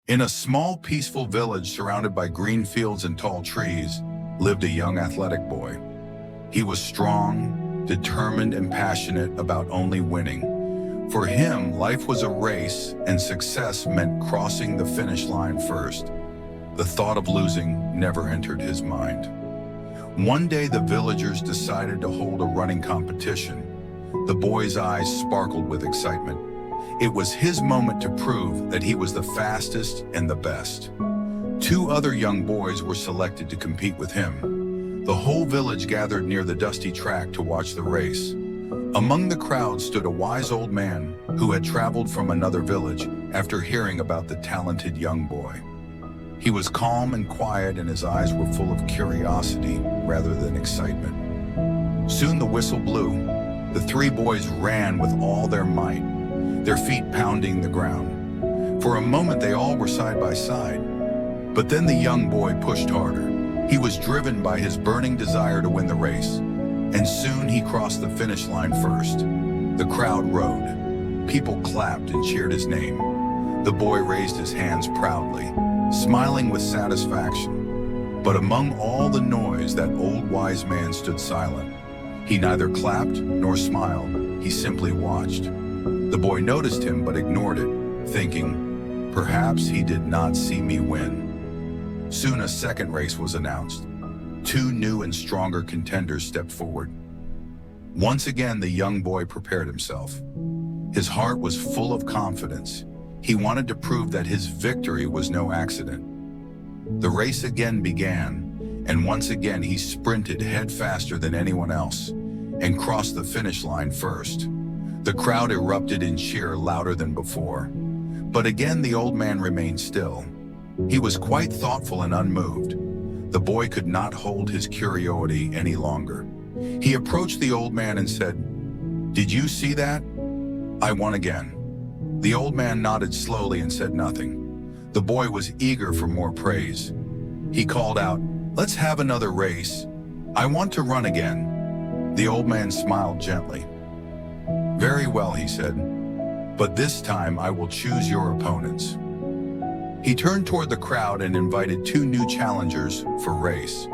In a small, peaceful village surrounded by green fields and tall trees, lived a young athletic boy. He was strong, determined, and passionate about only winning. For him, life was a race, and success meant crossing the finish line first. The thought of losing never entered his mind. One day, the villagers decided to hold a running competition. The boy's eyes sparkled with excitement. It was his moment to prove that he was the fastest and the best. Two other young boys were selected to compete with him. The whole village gathered near the dusty track to watch the race. Among the crowd stood a wise old man who had traveled from another village after hearing about the talented young boy. He was calm and quiet, and his eyes were full of curiosity rather than excitement. Soon the whistle blew. The three boys ran with all their might, their feet pounding the ground. For a moment, they all were side by side. But then the young boy pushed harder. He was driven by his burning desire to win the race, and soon he crossed the finish line first. The crowd roared. People clapped and cheered his name. The boy raised his hands proudly, smiling with satisfaction. But among all the noise, that old wise man stood silent. He neither clapped nor smiled. He simply watched. The boy noticed him but ignored it, thinking, perhaps he did not see me win. Soon a second race was announced. Two new and stronger contenders stepped forward. Once again, the young boy prepared himself. His heart was full of confidence. He wanted to prove that his victory was no accident. The race again began, and once again he sprinted head faster than anyone else and crossed the finish line first. The crowd erupted in cheer louder than before. But again the old man remained still. He was quite thoughtful and unmoved. The boy could not hold his curiosity any longer. He approached the old man and said, "Did you see that? I won again." The old man nodded slowly and said nothing. The boy was eager for more praise. He called out, "Let's have another race. I want to run again." The old man smiled gently. "Very well," he said, "but this time I will choose your opponents." He turned toward the crowd and invited two new challengers for race.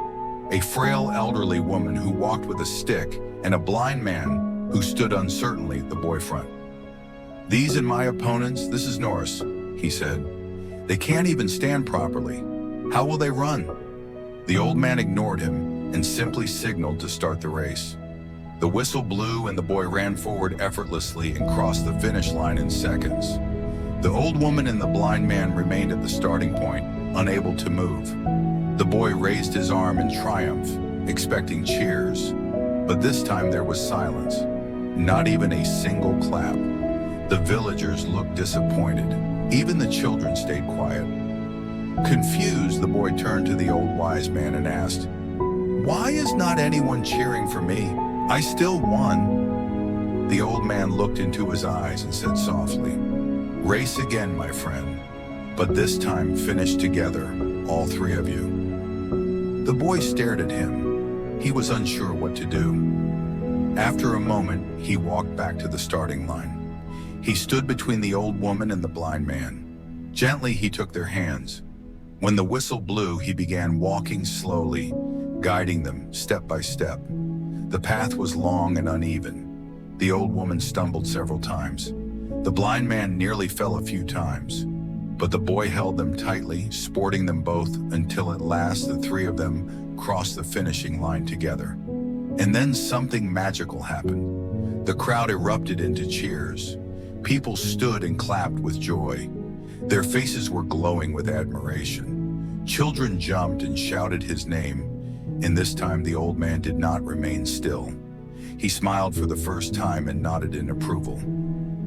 A frail elderly woman who walked with a stick and a blind man who stood uncertainly at the boy front. "These are my opponents. This is Norris," he said. "They can't even stand properly. How will they run?" The old man ignored him and simply signaled to start the race. The whistle blew and the boy ran forward effortlessly and crossed the finish line in seconds. The old woman and the blind man remained at the starting point, unable to move. The boy raised his arm in triumph, expecting cheers. But this time there was silence, not even a single clap. The villagers looked disappointed. Even the children stayed quiet. Confused, the boy turned to the old wise man and asked, "Why is not anyone cheering for me? I still won." The old man looked into his eyes and said softly, "Race again, my friend, but this time finish together, all three of you." The boy stared at him. He was unsure what to do. After a moment, he walked back to the starting line. He stood between the old woman and the blind man. Gently, he took their hands. When the whistle blew, he began walking slowly, guiding them step by step. The path was long and uneven. The old woman stumbled several times. The blind man nearly fell a few times, but the boy held them tightly, supporting them both until at last the three of them crossed the finishing line together. And then something magical happened. The crowd erupted into cheers. People stood and clapped with joy. Their faces were glowing with admiration. Children jumped and shouted his name, and this time the old man did not remain still. He smiled for the first time and nodded in approval.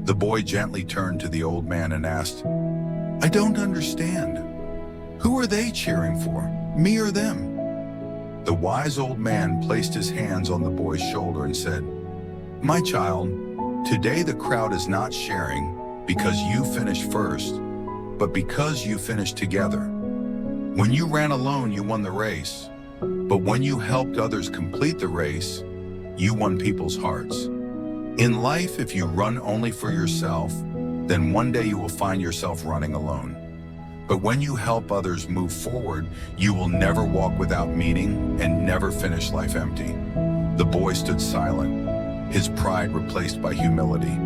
The boy gently turned to the old man and asked, "I don't understand. Who are they cheering for, me or them?" The wise old man placed his hands on the boy's shoulder and said, "My child, today the crowd is not sharing because you finished first, but because you finished together. When you ran alone, you won the race. But when you helped others complete the race, you won people's hearts. In life, if you run only for yourself, then one day you will find yourself running alone. But when you help others move forward, you will never walk without meaning and never finish life empty. The boy stood silent, his pride replaced by humility.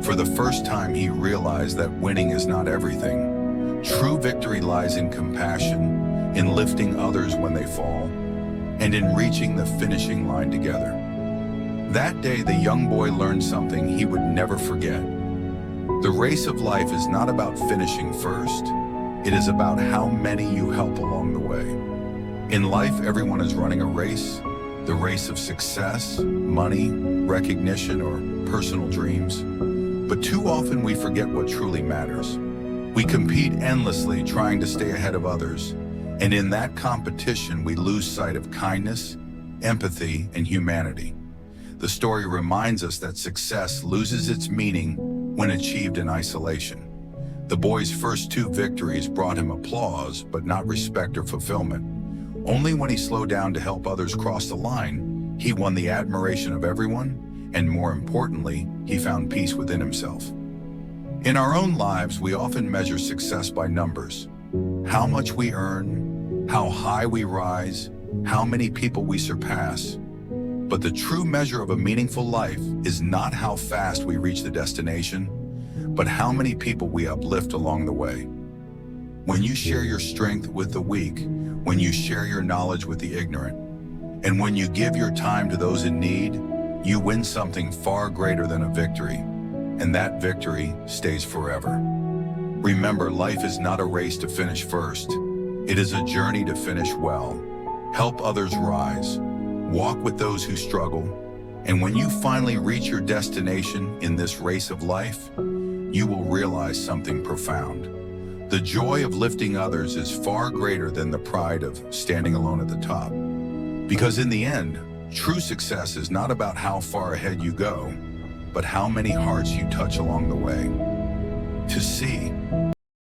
For the first time, he realized that winning is not everything. True victory lies in compassion, in lifting others when they fall, and in reaching the finishing line together. That day, the young boy learned something he would never forget. The race of life is not about finishing first. It is about how many you help along the way. In life, everyone is running a race, the race of success, money, recognition, or personal dreams. But too often we forget what truly matters. We compete endlessly trying to stay ahead of others, and in that competition we lose sight of kindness, empathy, and humanity. The story reminds us that success loses its meaning when achieved in isolation. The boy's first two victories brought him applause, but not respect or fulfillment. Only when he slowed down to help others cross the line, he won the admiration of everyone, and more importantly, he found peace within himself. In our own lives, we often measure success by numbers. How much we earn, how high we rise, how many people we surpass. But the true measure of a meaningful life is not how fast we reach the destination, but how many people we uplift along the way. When you share your strength with the weak, when you share your knowledge with the ignorant, and when you give your time to those in need, you win something far greater than a victory, and that victory stays forever. Remember, life is not a race to finish first. It is a journey to finish well. Help others rise, walk with those who struggle, and when you finally reach your destination in this race of life, you will realize something profound. The joy of lifting others is far greater than the pride of standing alone at the top. Because in the end, true success is not about how far ahead you go, but how many hearts you touch along the way. To see